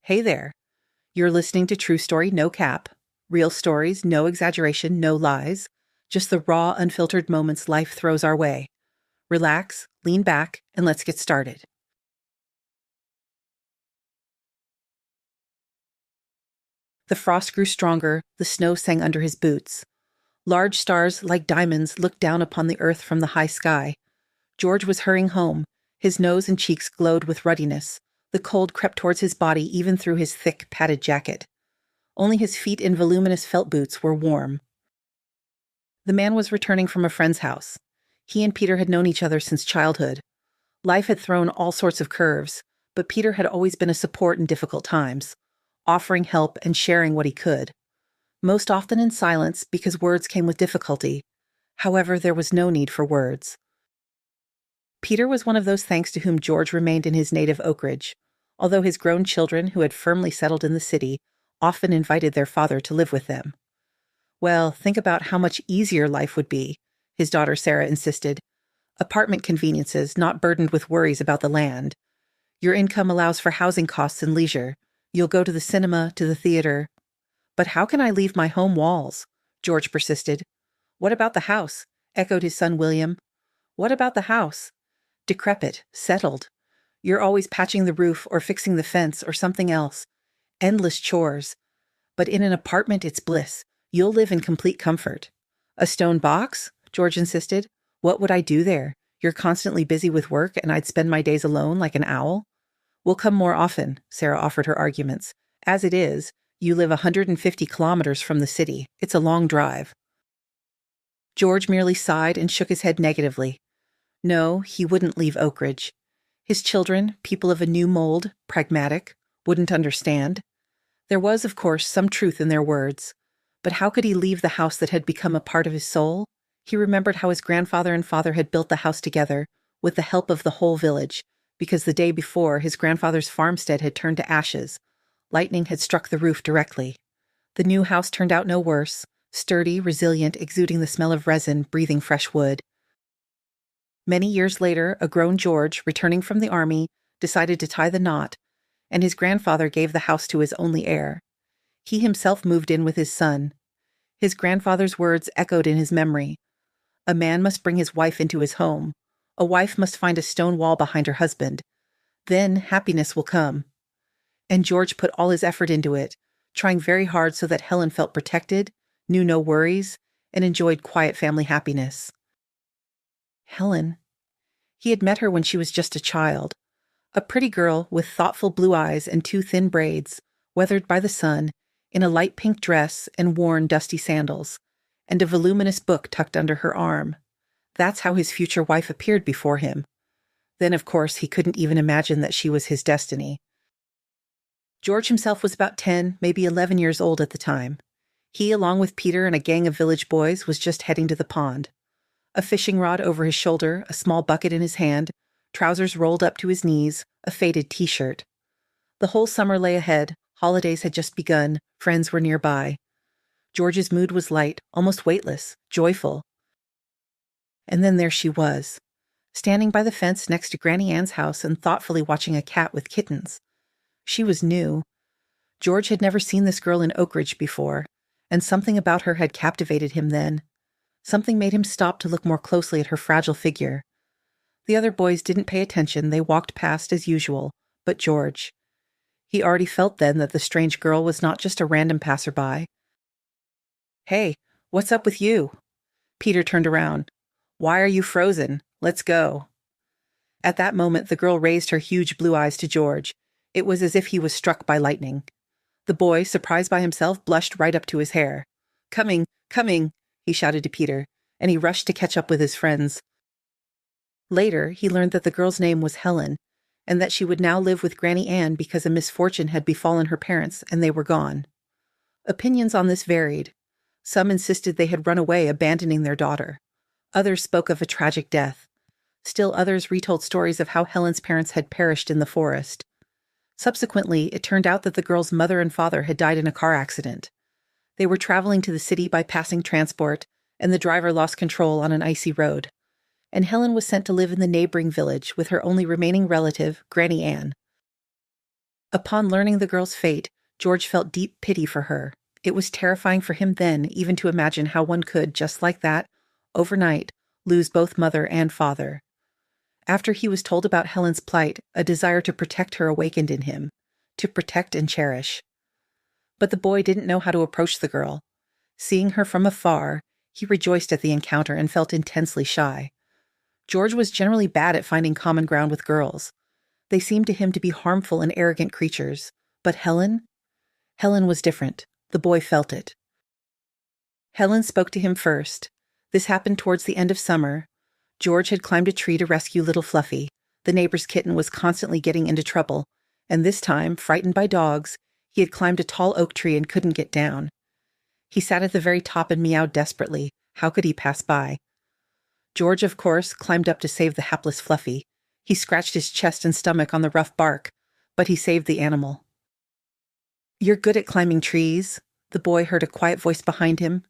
Hey there. You're listening to True Story No Cap. Real stories, no exaggeration, no lies. Just the raw, unfiltered moments life throws our way. Relax, lean back, and let's get started. The frost grew stronger, the snow sang under his boots. Large stars, like diamonds, looked down upon the earth from the high sky. George was hurrying home. His nose and cheeks glowed with ruddiness. The cold crept towards his body even through his thick, padded jacket. Only his feet in voluminous felt boots were warm. The man was returning from a friend's house. He and Peter had known each other since childhood. Life had thrown all sorts of curves, but Peter had always been a support in difficult times, offering help and sharing what he could. Most often in silence because words came with difficulty. However, there was no need for words. Peter was one of those thanks to whom George remained in his native Oak Ridge, although his grown children, who had firmly settled in the city, often invited their father to live with them. Well, think about how much easier life would be, his daughter Sarah insisted. Apartment conveniences, not burdened with worries about the land. Your income allows for housing costs and leisure. You'll go to the cinema, to the theater. But how can I leave my home walls? George persisted. What about the house? Echoed his son William. What about the house? Decrepit, settled. You're always patching the roof or fixing the fence or something else. Endless chores. But in an apartment, it's bliss. You'll live in complete comfort. A stone box? George insisted. What would I do there? You're constantly busy with work and I'd spend my days alone like an owl? We'll come more often, Sarah offered her arguments. As it is, you live 150 kilometers from the city. It's a long drive. George merely sighed and shook his head negatively. No, he wouldn't leave Oak Ridge. His children, people of a new mold, pragmatic, wouldn't understand. There was, of course, some truth in their words. But how could he leave the house that had become a part of his soul? He remembered how his grandfather and father had built the house together, with the help of the whole village, because the day before his grandfather's farmstead had turned to ashes. Lightning had struck the roof directly. The new house turned out no worse, sturdy, resilient, exuding the smell of resin, breathing fresh wood. Many years later, a grown George, returning from the army, decided to tie the knot, and his grandfather gave the house to his only heir. He himself moved in with his son. His grandfather's words echoed in his memory. A man must bring his wife into his home. A wife must find a stone wall behind her husband. Then happiness will come. And George put all his effort into it, trying very hard so that Helen felt protected, knew no worries, and enjoyed quiet family happiness. Helen. He had met her when she was just a child. A pretty girl with thoughtful blue eyes and two thin braids, weathered by the sun, in a light pink dress and worn dusty sandals, and a voluminous book tucked under her arm. That's how his future wife appeared before him. Then, of course, he couldn't even imagine that she was his destiny. George himself was about 10, maybe 11 years old at the time. He, along with Peter and a gang of village boys, was just heading to the pond. A fishing rod over his shoulder, a small bucket in his hand, trousers rolled up to his knees, a faded t-shirt. The whole summer lay ahead, holidays had just begun, friends were nearby. George's mood was light, almost weightless, joyful. And then there she was, standing by the fence next to Granny Ann's house and thoughtfully watching a cat with kittens. She was new. George had never seen this girl in Oak Ridge before, and something about her had captivated him then. Something made him stop to look more closely at her fragile figure. The other boys didn't pay attention, they walked past as usual, but George. He already felt then that the strange girl was not just a random passerby. Hey, what's up with you? Peter turned around. Why are you frozen? Let's go. At that moment, the girl raised her huge blue eyes to George. It was as if he was struck by lightning. The boy, surprised by himself, blushed right up to his hair. Coming, coming, he shouted to Peter, and he rushed to catch up with his friends. Later, he learned that the girl's name was Helen, and that she would now live with Granny Ann because a misfortune had befallen her parents and they were gone. Opinions on this varied. Some insisted they had run away, abandoning their daughter. Others spoke of a tragic death. Still others retold stories of how Helen's parents had perished in the forest. Subsequently, it turned out that the girl's mother and father had died in a car accident. They were traveling to the city by passing transport, and the driver lost control on an icy road. And Helen was sent to live in the neighboring village with her only remaining relative, Granny Ann. Upon learning the girl's fate, George felt deep pity for her. It was terrifying for him then even to imagine how one could, just like that, overnight, lose both mother and father. After he was told about Helen's plight, a desire to protect her awakened in him, to protect and cherish. But the boy didn't know how to approach the girl. Seeing her from afar, he rejoiced at the encounter and felt intensely shy. George was generally bad at finding common ground with girls. They seemed to him to be harmful and arrogant creatures. But Helen? Helen was different. The boy felt it. Helen spoke to him first. This happened towards the end of summer. George had climbed a tree to rescue little Fluffy. The neighbor's kitten was constantly getting into trouble, and this time, frightened by dogs, he had climbed a tall oak tree and couldn't get down. He sat at the very top and meowed desperately. How could he pass by? George, of course, climbed up to save the hapless Fluffy. He scratched his chest and stomach on the rough bark, but he saved the animal. "You're good at climbing trees," the boy heard a quiet voice behind him.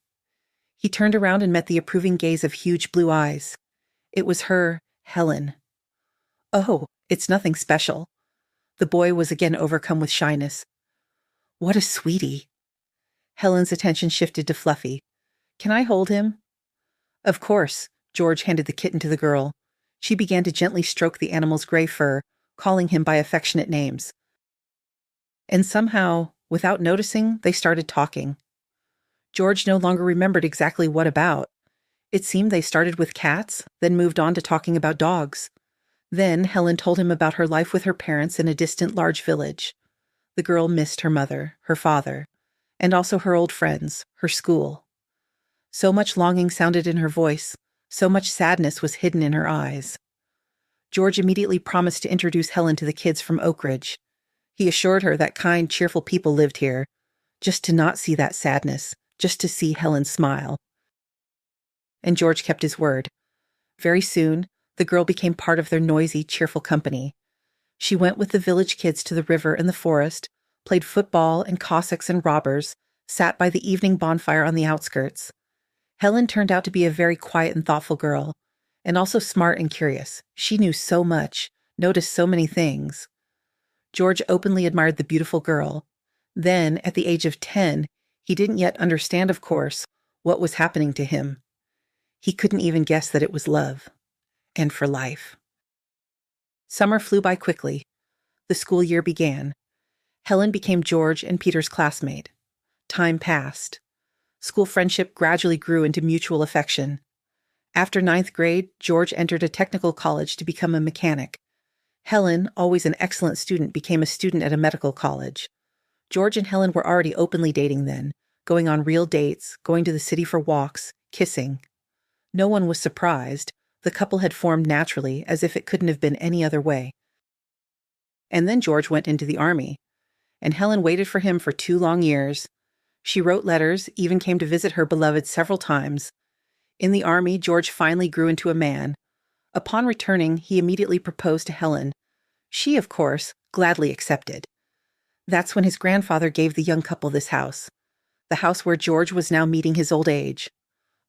He turned around and met the approving gaze of huge blue eyes. It was her, Helen. "Oh, it's nothing special." The boy was again overcome with shyness. "What a sweetie." Helen's attention shifted to Fluffy. "Can I hold him?" Of course. George handed the kitten to the girl. She began to gently stroke the animal's gray fur, calling him by affectionate names. And somehow, without noticing, they started talking. George no longer remembered exactly what about. It seemed they started with cats, then moved on to talking about dogs. Then Helen told him about her life with her parents in a distant large village. The girl missed her mother, her father, and also her old friends, her school. So much longing sounded in her voice, so much sadness was hidden in her eyes. George immediately promised to introduce Helen to the kids from Oak Ridge. He assured her that kind, cheerful people lived here, just to not see that sadness, just to see Helen smile. And George kept his word. Very soon, the girl became part of their noisy, cheerful company. She went with the village kids to the river and the forest, played football and Cossacks and robbers, sat by the evening bonfire on the outskirts. Helen turned out to be a very quiet and thoughtful girl, and also smart and curious. She knew so much, noticed so many things. George openly admired the beautiful girl. Then, at the age of 10, he didn't yet understand, of course, what was happening to him. He couldn't even guess that it was love. And for life. Summer flew by quickly. The school year began. Helen became George and Peter's classmate. Time passed. School friendship gradually grew into mutual affection. After 9th grade, George entered a technical college to become a mechanic. Helen, always an excellent student, became a student at a medical college. George and Helen were already openly dating then, going on real dates, going to the city for walks, kissing. No one was surprised. The couple had formed naturally, as if it couldn't have been any other way. And then George went into the army, and Helen waited for him for 2 long years. She wrote letters, even came to visit her beloved several times. In the army, George finally grew into a man. Upon returning, he immediately proposed to Helen. She, of course, gladly accepted. That's when his grandfather gave the young couple this house, the house where George was now meeting his old age.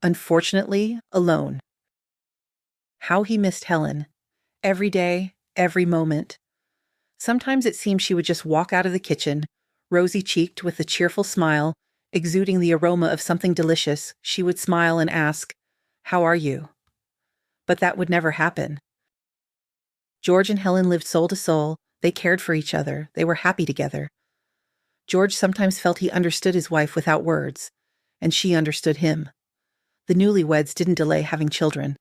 Unfortunately, alone. How he missed Helen. Every day, every moment. Sometimes it seemed she would just walk out of the kitchen, rosy-cheeked with a cheerful smile, exuding the aroma of something delicious. She would smile and ask, "How are you?" But that would never happen. George and Helen lived soul to soul. They cared for each other. They were happy together. George sometimes felt he understood his wife without words, and she understood him. The newlyweds didn't delay having children.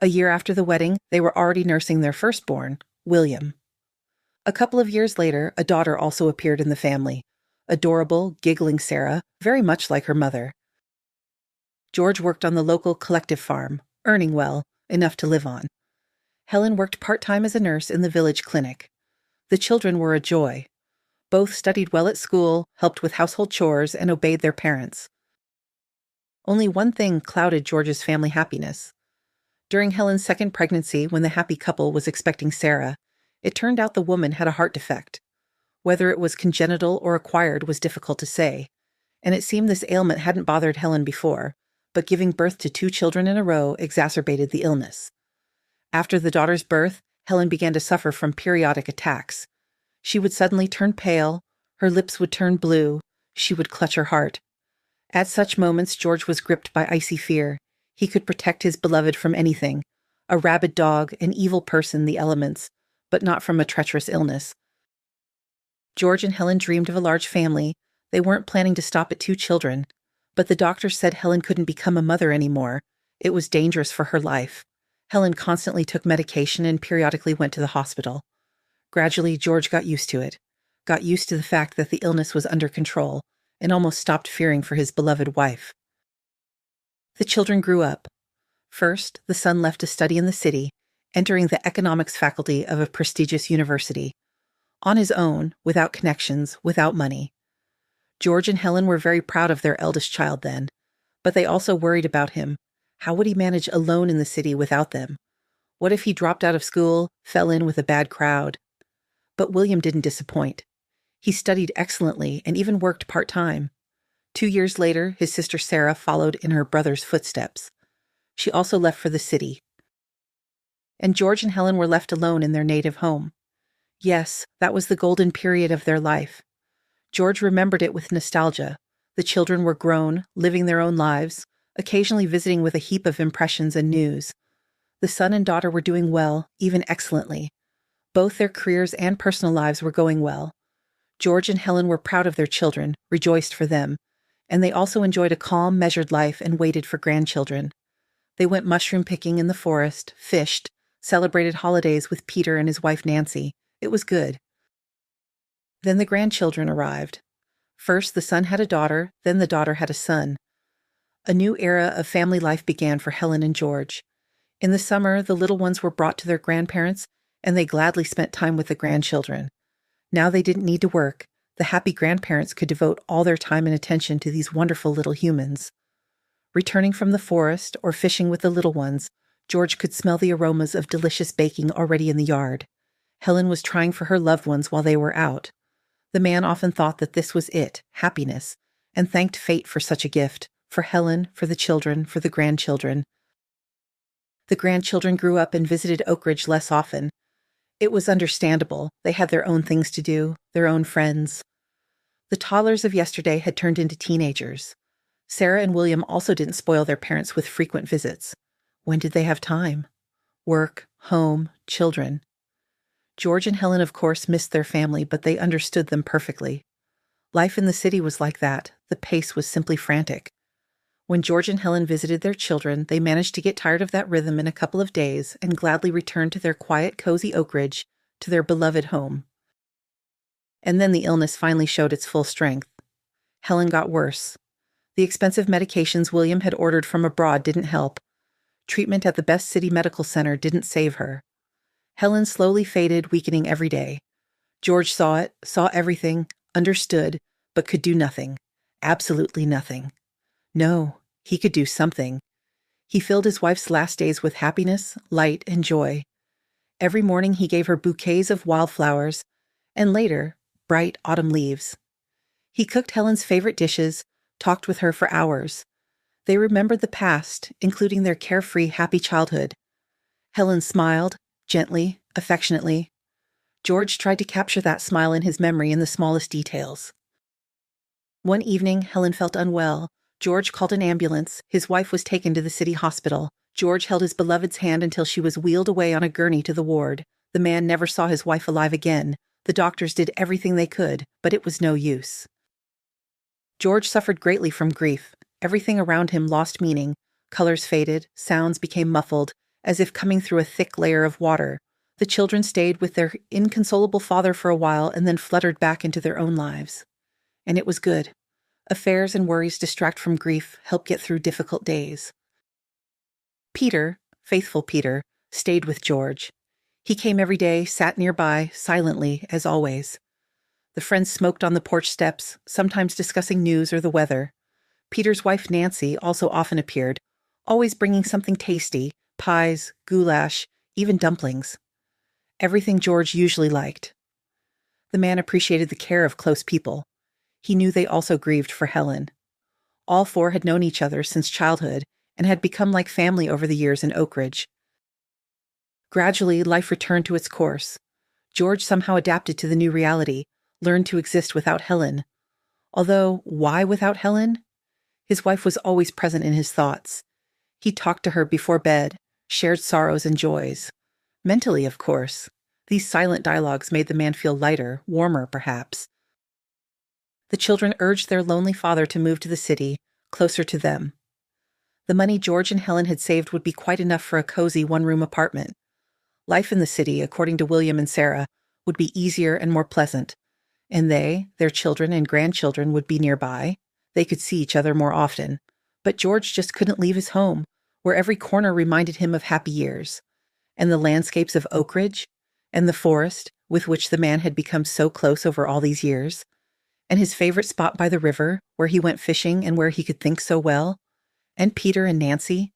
A year after the wedding, they were already nursing their firstborn, William. A couple of years later, a daughter also appeared in the family. Adorable, giggling Sarah, very much like her mother. George worked on the local collective farm, earning well, enough to live on. Helen worked part-time as a nurse in the village clinic. The children were a joy. Both studied well at school, helped with household chores, and obeyed their parents. Only one thing clouded George's family happiness. During Helen's second pregnancy, when the happy couple was expecting Sarah, it turned out the woman had a heart defect. Whether it was congenital or acquired was difficult to say, and it seemed this ailment hadn't bothered Helen before, but giving birth to 2 children in a row exacerbated the illness. After the daughter's birth, Helen began to suffer from periodic attacks. She would suddenly turn pale, her lips would turn blue, she would clutch her heart. At such moments, George was gripped by icy fear. He could protect his beloved from anything. A rabid dog, an evil person, the elements, but not from a treacherous illness. George and Helen dreamed of a large family. They weren't planning to stop at 2 children. But the doctors said Helen couldn't become a mother anymore. It was dangerous for her life. Helen constantly took medication and periodically went to the hospital. Gradually, George got used to it. Got used to the fact that the illness was under control, and almost stopped fearing for his beloved wife. The children grew up. First, the son left to study in the city, entering the economics faculty of a prestigious university. On his own, without connections, without money. George and Helen were very proud of their eldest child then, but they also worried about him. How would he manage alone in the city without them? What if he dropped out of school, fell in with a bad crowd? But William didn't disappoint. He studied excellently and even worked part-time. 2 years later, his sister Sarah followed in her brother's footsteps. She also left for the city. And George and Helen were left alone in their native home. Yes, that was the golden period of their life. George remembered it with nostalgia. The children were grown, living their own lives, occasionally visiting with a heap of impressions and news. The son and daughter were doing well, even excellently. Both their careers and personal lives were going well. George and Helen were proud of their children, rejoiced for them, and they also enjoyed a calm, measured life and waited for grandchildren. They went mushroom picking in the forest, fished, celebrated holidays with Peter and his wife Nancy. It was good. Then the grandchildren arrived. First, the son had a daughter, then the daughter had a son. A new era of family life began for Helen and George. In the summer, the little ones were brought to their grandparents, and they gladly spent time with the grandchildren. Now they didn't need to work. The happy grandparents could devote all their time and attention to these wonderful little humans. Returning from the forest or fishing with the little ones, George could smell the aromas of delicious baking already in the yard. Helen was trying for her loved ones while they were out. The man often thought that this was it, happiness, and thanked fate for such a gift, for Helen, for the children, for the grandchildren. The grandchildren grew up and visited Oakridge less often. It was understandable. They had their own things to do, their own friends. The toddlers of yesterday had turned into teenagers. Sarah and William also didn't spoil their parents with frequent visits. When did they have time? Work, home, children. George and Helen, of course, missed their family, but they understood them perfectly. Life in the city was like that. The pace was simply frantic. When George and Helen visited their children, they managed to get tired of that rhythm in a couple of days and gladly returned to their quiet, cozy Oakridge, to their beloved home. And then the illness finally showed its full strength. Helen got worse. The expensive medications William had ordered from abroad didn't help. Treatment at the best city medical center didn't save her. Helen slowly faded, weakening every day. George saw it, saw everything, understood, but could do nothing. Absolutely nothing. No, he could do something. He filled his wife's last days with happiness, light, and joy. Every morning he gave her bouquets of wildflowers, and later, bright autumn leaves. He cooked Helen's favorite dishes, talked with her for hours. They remembered the past, including their carefree, happy childhood. Helen smiled, gently, affectionately. George tried to capture that smile in his memory in the smallest details. One evening, Helen felt unwell. George called an ambulance. His wife was taken to the city hospital. George held his beloved's hand until she was wheeled away on a gurney to the ward. The man never saw his wife alive again. The doctors did everything they could, but it was no use. George suffered greatly from grief. Everything around him lost meaning. Colors faded, sounds became muffled, as if coming through a thick layer of water. The children stayed with their inconsolable father for a while and then fluttered back into their own lives. And it was good. Affairs and worries distract from grief, help get through difficult days. Peter, faithful Peter, stayed with George. He came every day, sat nearby, silently, as always. The friends smoked on the porch steps, sometimes discussing news or the weather. Peter's wife Nancy also often appeared, always bringing something tasty, pies, goulash, even dumplings. Everything George usually liked. The man appreciated the care of close people. He knew they also grieved for Helen. All four had known each other since childhood and had become like family over the years in Oakridge. Gradually, life returned to its course. George somehow adapted to the new reality, learned to exist without Helen. Although, why without Helen? His wife was always present in his thoughts. He talked to her before bed, shared sorrows and joys. Mentally, of course. These silent dialogues made the man feel lighter, warmer, perhaps. The children urged their lonely father to move to the city, closer to them. The money George and Helen had saved would be quite enough for a cozy one-room apartment. Life in the city, according to William and Sarah, would be easier and more pleasant. And they, their children and grandchildren, would be nearby. They could see each other more often. But George just couldn't leave his home, where every corner reminded him of happy years. And the landscapes of Oak Ridge, and the forest, with which the man had become so close over all these years, and his favorite spot by the river, where he went fishing and where he could think so well, and Peter and Nancy.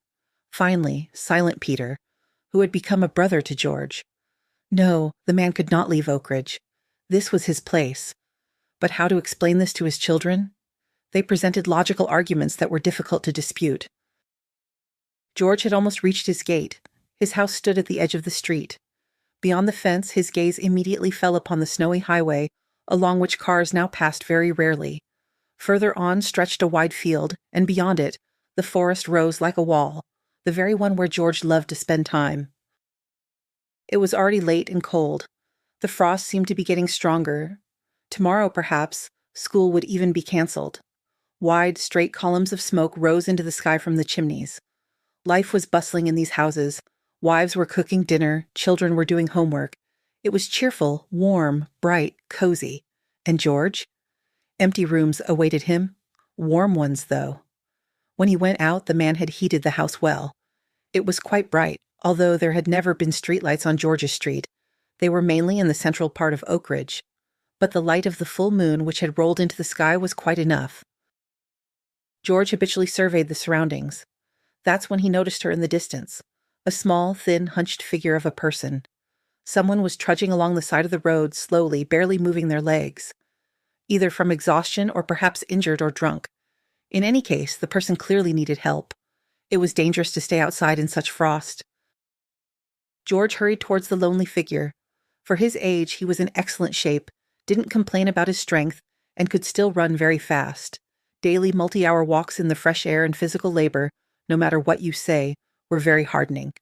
Finally, silent Peter, who had become a brother to George. No, the man could not leave Oak Ridge. This was his place. But how to explain this to his children? They presented logical arguments that were difficult to dispute. George had almost reached his gate. His house stood at the edge of the street. Beyond the fence, his gaze immediately fell upon the snowy highway, along which cars now passed very rarely. Further on stretched a wide field, and beyond it, the forest rose like a wall, the very one where George loved to spend time. It was already late and cold. The frost seemed to be getting stronger. Tomorrow, perhaps, school would even be canceled. Wide, straight columns of smoke rose into the sky from the chimneys. Life was bustling in these houses. Wives were cooking dinner, children were doing homework. It was cheerful, warm, bright, cozy. And George? Empty rooms awaited him. Warm ones, though. When he went out, the man had heated the house well. It was quite bright, although there had never been streetlights on George's street. They were mainly in the central part of Oak Ridge. But the light of the full moon which had rolled into the sky was quite enough. George habitually surveyed the surroundings. That's when he noticed her in the distance, a small, thin, hunched figure of a person. Someone was trudging along the side of the road, slowly, barely moving their legs, either from exhaustion or perhaps injured or drunk. In any case, the person clearly needed help. It was dangerous to stay outside in such frost. George hurried towards the lonely figure. For his age, he was in excellent shape, didn't complain about his strength, and could still run very fast. Daily multi-hour walks in the fresh air and physical labor, no matter what you say, were very hardening.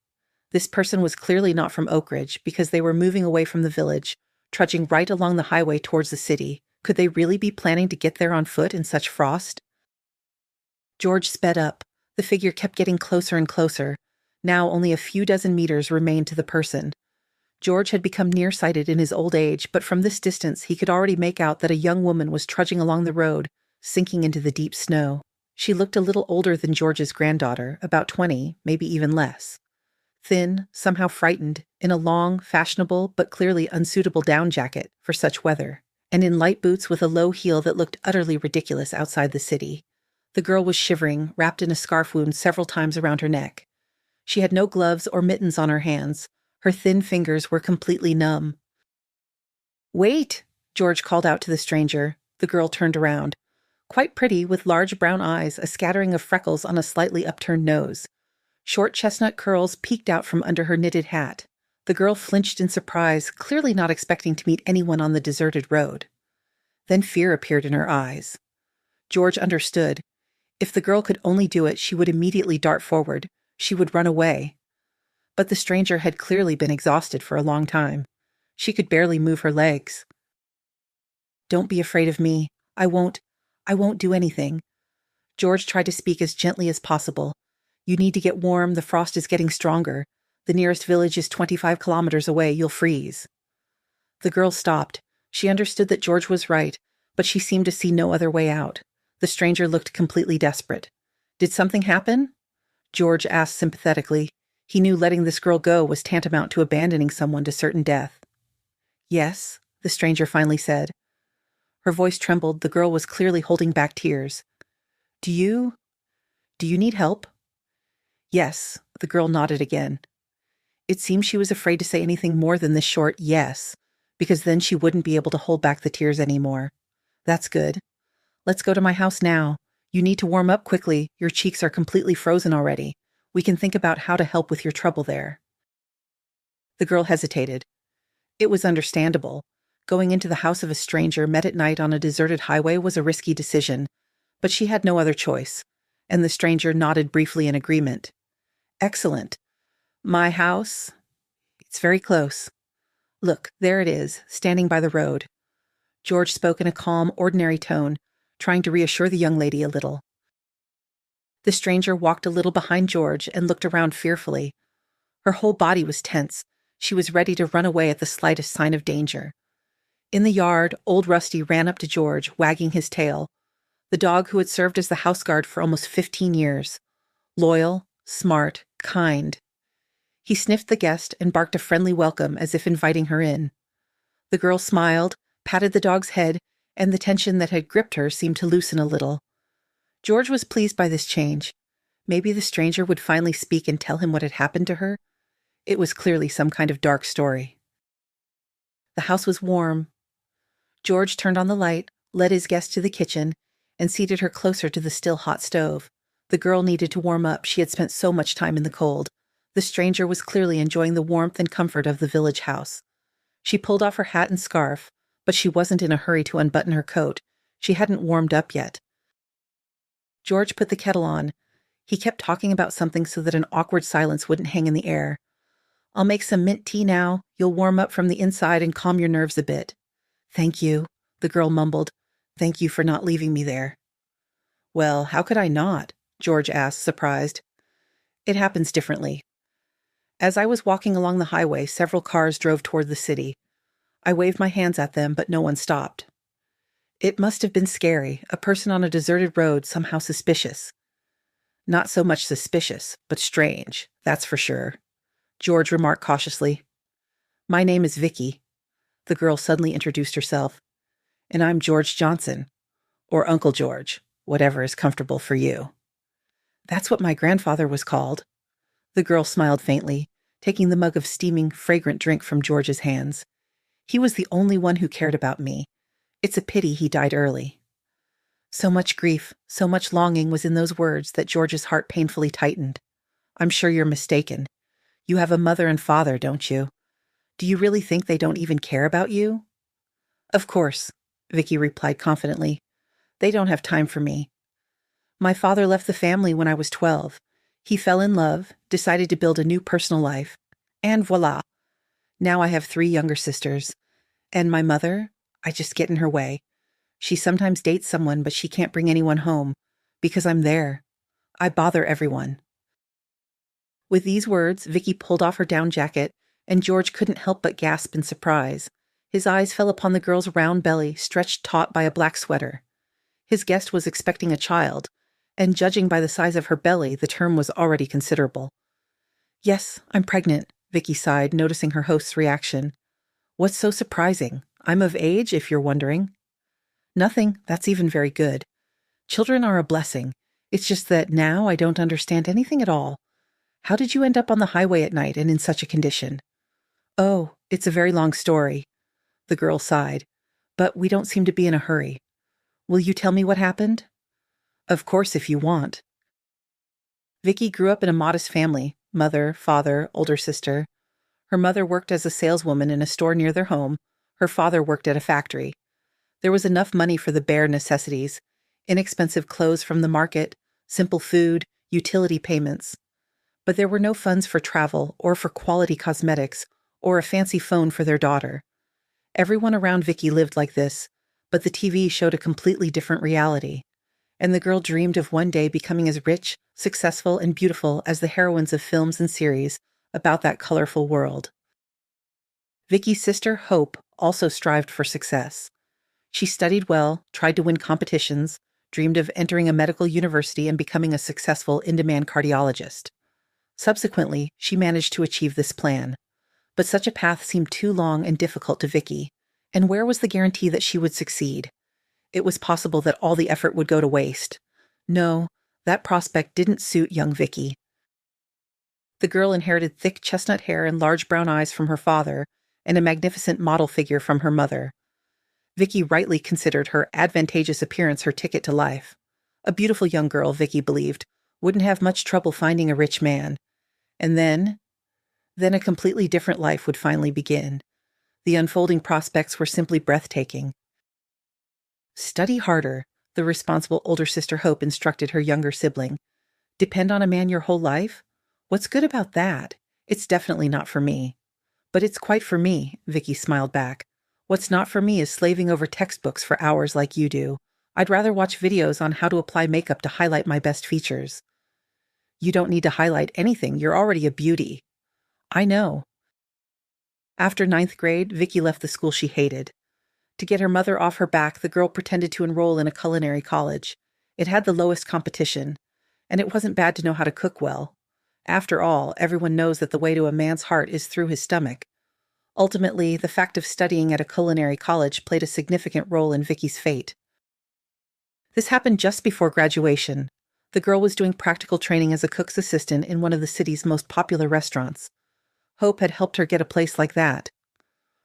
This person was clearly not from Oak Ridge, because they were moving away from the village, trudging right along the highway towards the city. Could they really be planning to get there on foot in such frost? George sped up. The figure kept getting closer and closer. Now only a few dozen meters remained to the person. George had become nearsighted in his old age, but from this distance he could already make out that a young woman was trudging along the road, sinking into the deep snow. She looked a little older than George's granddaughter, about 20, maybe even less. Thin, somehow frightened, in a long, fashionable, but clearly unsuitable down jacket for such weather, and in light boots with a low heel that looked utterly ridiculous outside the city. The girl was shivering, wrapped in a scarf wound several times around her neck. She had no gloves or mittens on her hands. Her thin fingers were completely numb. "Wait!" George called out to the stranger. The girl turned around. Quite pretty, with large brown eyes, a scattering of freckles on a slightly upturned nose. Short chestnut curls peeked out from under her knitted hat. The girl flinched in surprise, clearly not expecting to meet anyone on the deserted road. Then fear appeared in her eyes. George understood. If the girl could only do it, she would immediately dart forward. She would run away. But the stranger had clearly been exhausted for a long time. She could barely move her legs. "Don't be afraid of me. I won't do anything." George tried to speak as gently as possible. "You need to get warm. The frost is getting stronger. The nearest village is 25 kilometers away. You'll freeze." The girl stopped. She understood that George was right, but she seemed to see no other way out. The stranger looked completely desperate. "Did something happen?" George asked sympathetically. He knew letting this girl go was tantamount to abandoning someone to certain death. "Yes," the stranger finally said. Her voice trembled. The girl was clearly holding back tears. Do you need help?" "Yes," the girl nodded again. It seemed she was afraid to say anything more than this short yes, because then she wouldn't be able to hold back the tears anymore. "That's good. Let's go to my house now. You need to warm up quickly. Your cheeks are completely frozen already. We can think about how to help with your trouble there." The girl hesitated. It was understandable. Going into the house of a stranger met at night on a deserted highway was a risky decision, but she had no other choice, and the stranger nodded briefly in agreement. Excellent. My house? It's very close. Look, there it is, standing by the road. George spoke in a calm, ordinary tone, trying to reassure the young lady a little. The stranger walked a little behind George and looked around fearfully. Her whole body was tense. She was ready to run away at the slightest sign of danger. In the yard, old Rusty ran up to George, wagging his tail. The dog who had served as the house guard for almost 15 years. Loyal, smart, kind. He sniffed the guest and barked a friendly welcome as if inviting her in. The girl smiled, patted the dog's head, and the tension that had gripped her seemed to loosen a little. George was pleased by this change. Maybe the stranger would finally speak and tell him what had happened to her. It was clearly some kind of dark story. The house was warm. George turned on the light, led his guest to the kitchen, and seated her closer to the still hot stove. The girl needed to warm up. She had spent so much time in the cold. The stranger was clearly enjoying the warmth and comfort of the village house. She pulled off her hat and scarf, but she wasn't in a hurry to unbutton her coat. She hadn't warmed up yet. George put the kettle on. He kept talking about something so that an awkward silence wouldn't hang in the air. I'll make some mint tea now. You'll warm up from the inside and calm your nerves a bit. Thank you, the girl mumbled. Thank you for not leaving me there. Well, how could I not? George asked, surprised. It happens differently. As I was walking along the highway, several cars drove toward the city. I waved my hands at them, but no one stopped. It must have been scary, a person on a deserted road, somehow suspicious. Not so much suspicious, but strange, that's for sure. George remarked cautiously. My name is Vicky. The girl suddenly introduced herself. And I'm George Johnson. Or Uncle George, whatever is comfortable for you. That's what my grandfather was called. The girl smiled faintly, taking the mug of steaming, fragrant drink from George's hands. He was the only one who cared about me. It's a pity he died early. So much grief, so much longing was in those words that George's heart painfully tightened. I'm sure you're mistaken. You have a mother and father, don't you? Do you really think they don't even care about you? Of course, Vicky replied confidently. They don't have time for me. My father left the family when I was 12. He fell in love, decided to build a new personal life, and voila. Now I have 3 younger sisters. And my mother, I just get in her way. She sometimes dates someone, but she can't bring anyone home, because I'm there. I bother everyone. With these words, Vicky pulled off her down jacket, and George couldn't help but gasp in surprise. His eyes fell upon the girl's round belly, stretched taut by a black sweater. His guest was expecting a child, and judging by the size of her belly, the term was already considerable. Yes, I'm pregnant, Vicky sighed, noticing her host's reaction. What's so surprising? I'm of age, if you're wondering. Nothing, that's even very good. Children are a blessing. It's just that now I don't understand anything at all. How did you end up on the highway at night and in such a condition? Oh, it's a very long story. The girl sighed. But we don't seem to be in a hurry. Will you tell me what happened? Of course, if you want. Vicky grew up in a modest family, mother, father, older sister. Her mother worked as a saleswoman in a store near their home. Her father worked at a factory. There was enough money for the bare necessities, inexpensive clothes from the market, simple food, utility payments. But there were no funds for travel or for quality cosmetics or a fancy phone for their daughter. Everyone around Vicky lived like this, but the TV showed a completely different reality. And the girl dreamed of one day becoming as rich, successful, and beautiful as the heroines of films and series about that colorful world. Vicky's sister, Hope, also strived for success. She studied well, tried to win competitions, dreamed of entering a medical university and becoming a successful in-demand cardiologist. Subsequently, she managed to achieve this plan. But such a path seemed too long and difficult to Vicky, and where was the guarantee that she would succeed? It was possible that all the effort would go to waste. No, that prospect didn't suit young Vicky. The girl inherited thick chestnut hair and large brown eyes from her father, and a magnificent model figure from her mother. Vicky rightly considered her advantageous appearance her ticket to life. A beautiful young girl, Vicky believed, wouldn't have much trouble finding a rich man. And then a completely different life would finally begin. The unfolding prospects were simply breathtaking. Study harder, the responsible older sister Hope instructed her younger sibling. Depend on a man your whole life? What's good about that? It's definitely not for me. But it's quite for me, Vicky smiled back. What's not for me is slaving over textbooks for hours like you do. I'd rather watch videos on how to apply makeup to highlight my best features. You don't need to highlight anything, you're already a beauty. I know. After ninth grade, Vicky left the school she hated. To get her mother off her back, the girl pretended to enroll in a culinary college. It had the lowest competition, and it wasn't bad to know how to cook well. After all, everyone knows that the way to a man's heart is through his stomach. Ultimately, the fact of studying at a culinary college played a significant role in Vicky's fate. This happened just before graduation. The girl was doing practical training as a cook's assistant in one of the city's most popular restaurants. Hope had helped her get a place like that.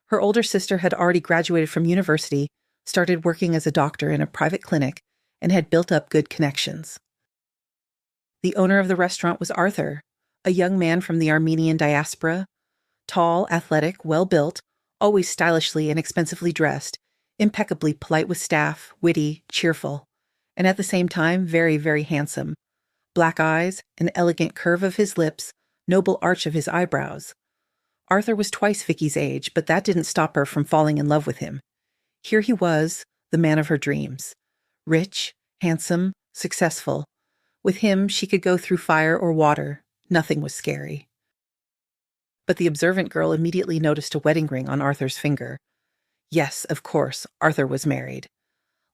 Her older sister had already graduated from university, started working as a doctor in a private clinic, and had built up good connections. The owner of the restaurant was Arthur, a young man from the Armenian diaspora, tall, athletic, well-built, always stylishly and expensively dressed, impeccably polite with staff, witty, cheerful, and at the same time very, very handsome. Black eyes, an elegant curve of his lips, noble arch of his eyebrows. Arthur was twice Vicky's age, but that didn't stop her from falling in love with him. Here he was, the man of her dreams. Rich, handsome, successful. With him, she could go through fire or water. Nothing was scary. But the observant girl immediately noticed a wedding ring on Arthur's finger. Yes, of course, Arthur was married.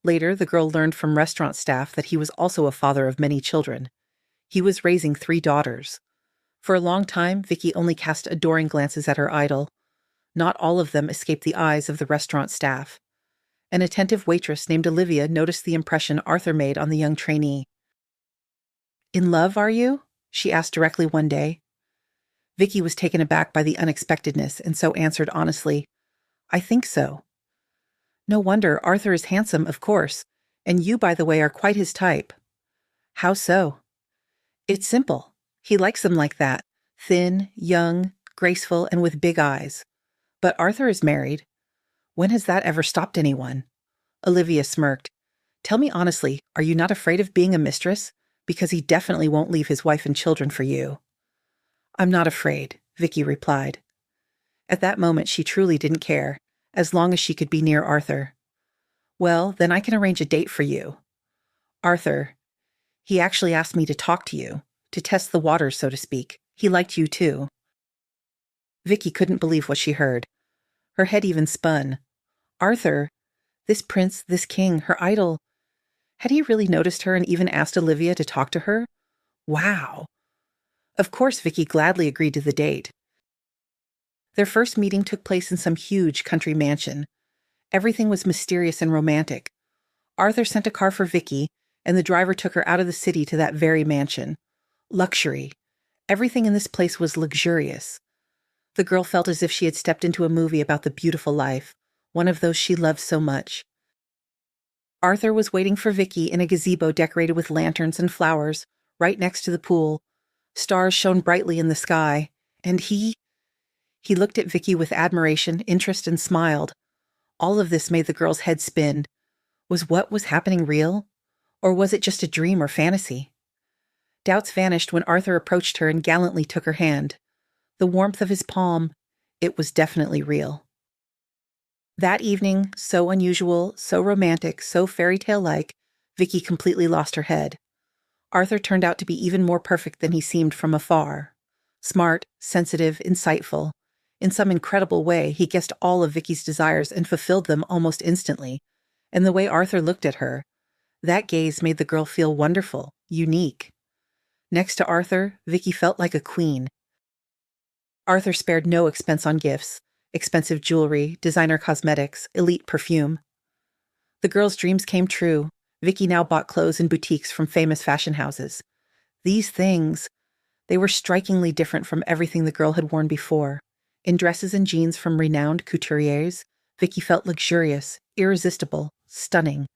Later, the girl learned from restaurant staff that he was also a father of many children. He was raising 3 daughters. For a long time, Vicky only cast adoring glances at her idol. Not all of them escaped the eyes of the restaurant staff. An attentive waitress named Olivia noticed the impression Arthur made on the young trainee. "In love, are you?" she asked directly one day. Vicky was taken aback by the unexpectedness and so answered honestly, "I think so." "No wonder. Arthur is handsome, of course, and you, by the way, are quite his type." "How so?" "It's simple. He likes them like that, thin, young, graceful, and with big eyes. But Arthur is married. When has that ever stopped anyone?" Olivia smirked. "Tell me honestly, are you not afraid of being a mistress? Because he definitely won't leave his wife and children for you." "I'm not afraid," Vicky replied. At that moment, she truly didn't care, as long as she could be near Arthur. "Well, then I can arrange a date for you." "Arthur, he actually asked me to talk to you, to test the waters, so to speak. He liked you too." Vicky couldn't believe what she heard. Her head even spun. Arthur, this prince, this king, her idol. Had he really noticed her and even asked Olivia to talk to her? Wow. Of course, Vicky gladly agreed to the date. Their first meeting took place in some huge country mansion. Everything was mysterious and romantic. Arthur sent a car for Vicky, and the driver took her out of the city to that very mansion. Luxury. Everything in this place was luxurious. The girl felt as if she had stepped into a movie about the beautiful life, one of those she loved so much. Arthur was waiting for Vicky in a gazebo decorated with lanterns and flowers, right next to the pool. Stars shone brightly in the sky, and he looked at Vicky with admiration, interest, and smiled. All of this made the girl's head spin. Was what was happening real? Or was it just a dream or fantasy? Doubts vanished when Arthur approached her and gallantly took her hand. The warmth of his palm, it was definitely real. That evening, so unusual, so romantic, so fairy tale-like, Vicky completely lost her head. Arthur turned out to be even more perfect than he seemed from afar. Smart, sensitive, insightful. In some incredible way, he guessed all of Vicky's desires and fulfilled them almost instantly. And the way Arthur looked at her, that gaze made the girl feel wonderful, unique. Next to Arthur, Vicky felt like a queen. Arthur spared no expense on gifts. Expensive jewelry, designer cosmetics, elite perfume. The girl's dreams came true. Vicky now bought clothes in boutiques from famous fashion houses. These things, they were strikingly different from everything the girl had worn before. In dresses and jeans from renowned couturiers, Vicky felt luxurious, irresistible, stunning.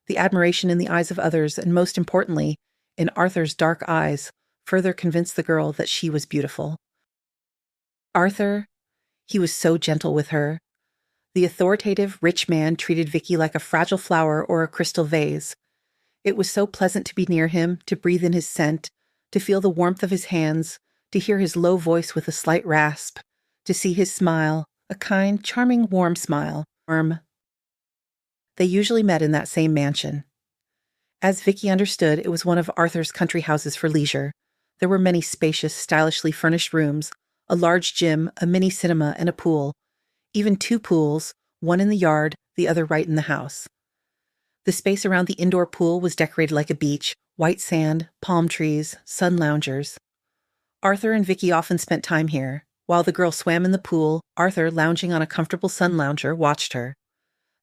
The admiration in the eyes of others, and most importantly, in Arthur's dark eyes, further convinced the girl that she was beautiful. Arthur, he was so gentle with her, The authoritative, rich man treated Vicky like a fragile flower or a crystal vase. It was so pleasant to be near him, to breathe in his scent, to feel the warmth of his hands, to hear his low voice with a slight rasp, to see his smile, a kind, charming, warm smile. They usually met in that same mansion. As Vicky understood, it was one of Arthur's country houses for leisure. There were many spacious, stylishly furnished rooms, a large gym, a mini cinema, and a pool. Even 2 pools, one in the yard, the other right in the house. The space around the indoor pool was decorated like a beach, white sand, palm trees, sun loungers. Arthur and Vicky often spent time here. While the girl swam in the pool, Arthur, lounging on a comfortable sun lounger, watched her.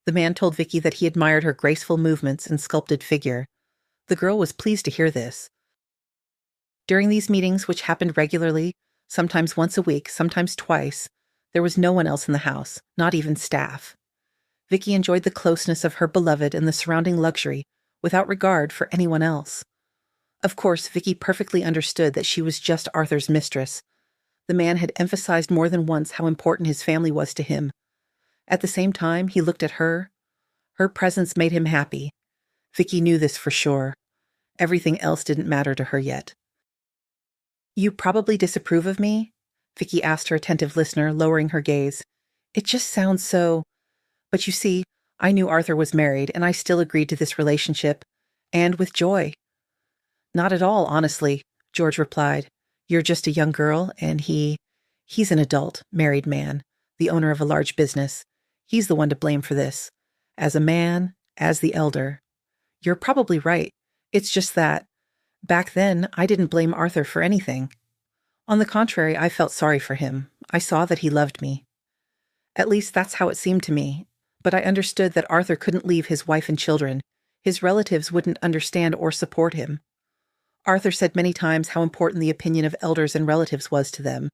The man told Vicky that he admired her graceful movements and sculpted figure. The girl was pleased to hear this. During these meetings, which happened regularly, sometimes once a week, sometimes twice, there was no one else in the house, not even staff. Vicky enjoyed the closeness of her beloved and the surrounding luxury, without regard for anyone else. Of course, Vicky perfectly understood that she was just Arthur's mistress. The man had emphasized more than once how important his family was to him. At the same time, he looked at her. Her presence made him happy. Vicky knew this for sure. Everything else didn't matter to her yet. "You probably disapprove of me?" Vicky asked her attentive listener, lowering her gaze. "It just sounds so... But you see, I knew Arthur was married, and I still agreed to this relationship. And with joy." "Not at all, honestly," George replied. "You're just a young girl, and he's an adult, married man, the owner of a large business. He's the one to blame for this. As a man, as the elder. You're probably right. It's just that, back then, I didn't blame Arthur for anything. On the contrary, I felt sorry for him. I saw that he loved me. At least that's how it seemed to me. But I understood that Arthur couldn't leave his wife and children. His relatives wouldn't understand or support him. Arthur said many times how important the opinion of elders and relatives was to them.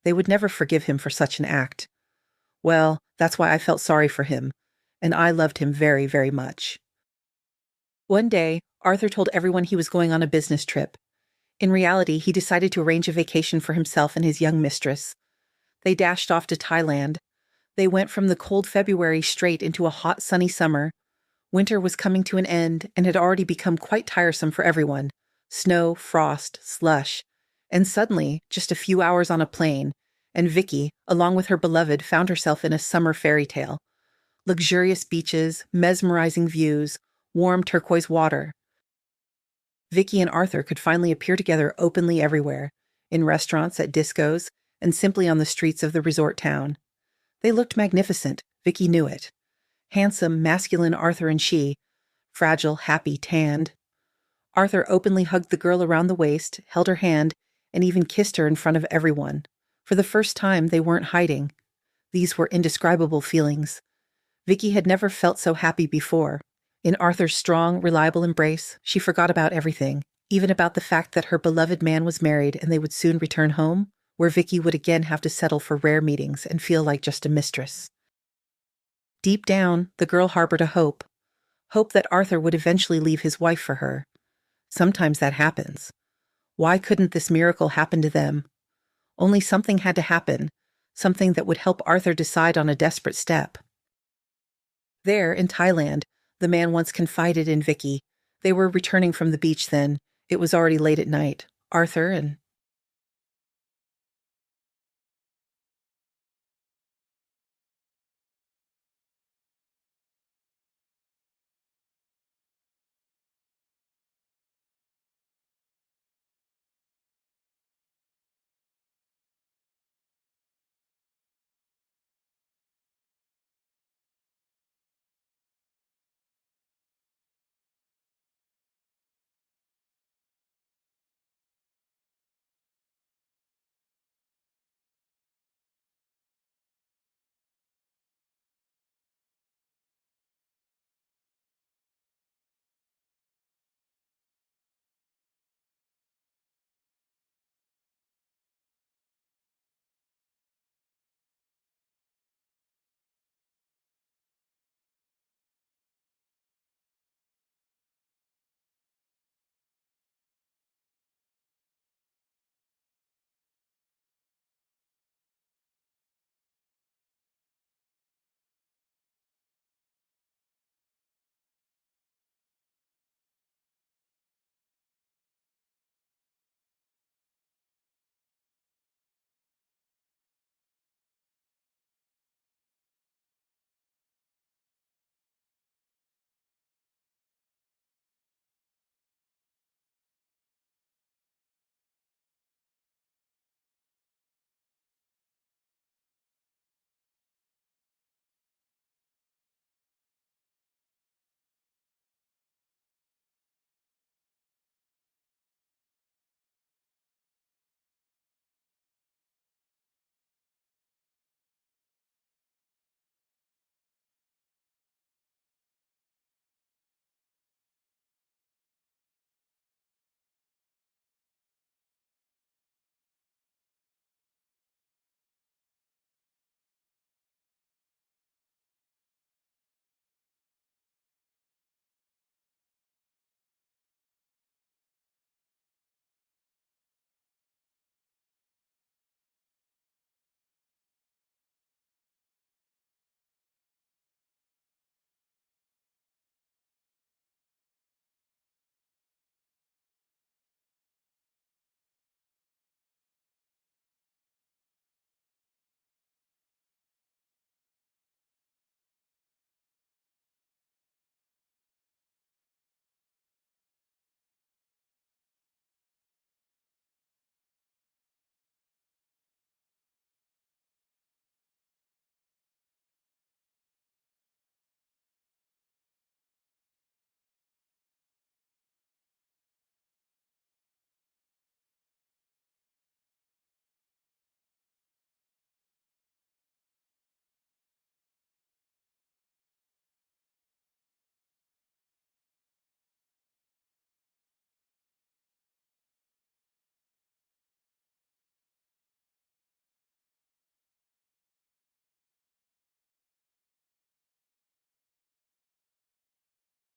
They would never forgive him for such an act. Well, that's why I felt sorry for him, and I loved him very, very much." One day, Arthur told everyone he was going on a business trip. In reality, he decided to arrange a vacation for himself and his young mistress. They dashed off to Thailand. They went from the cold February straight into a hot, sunny summer. Winter was coming to an end and had already become quite tiresome for everyone. Snow, frost, slush. And suddenly, just a few hours on a plane, and Vicky, along with her beloved, found herself in a summer fairy tale. Luxurious beaches, mesmerizing views, warm turquoise water. Vicky and Arthur could finally appear together openly everywhere, in restaurants, at discos, and simply on the streets of the resort town. They looked magnificent, Vicky knew it. Handsome, masculine Arthur and she, fragile, happy, tanned. Arthur openly hugged the girl around the waist, held her hand, and even kissed her in front of everyone. For the first time, they weren't hiding. These were indescribable feelings. Vicky had never felt so happy before. In Arthur's strong, reliable embrace, she forgot about everything, even about the fact that her beloved man was married and they would soon return home, where Vicky would again have to settle for rare meetings and feel like just a mistress. Deep down, the girl harbored a hope. Hope that Arthur would eventually leave his wife for her. Sometimes that happens. Why couldn't this miracle happen to them? Only something had to happen, something that would help Arthur decide on a desperate step. There, in Thailand, the man once confided in Vicky. They were returning from the beach then. It was already late at night. Arthur and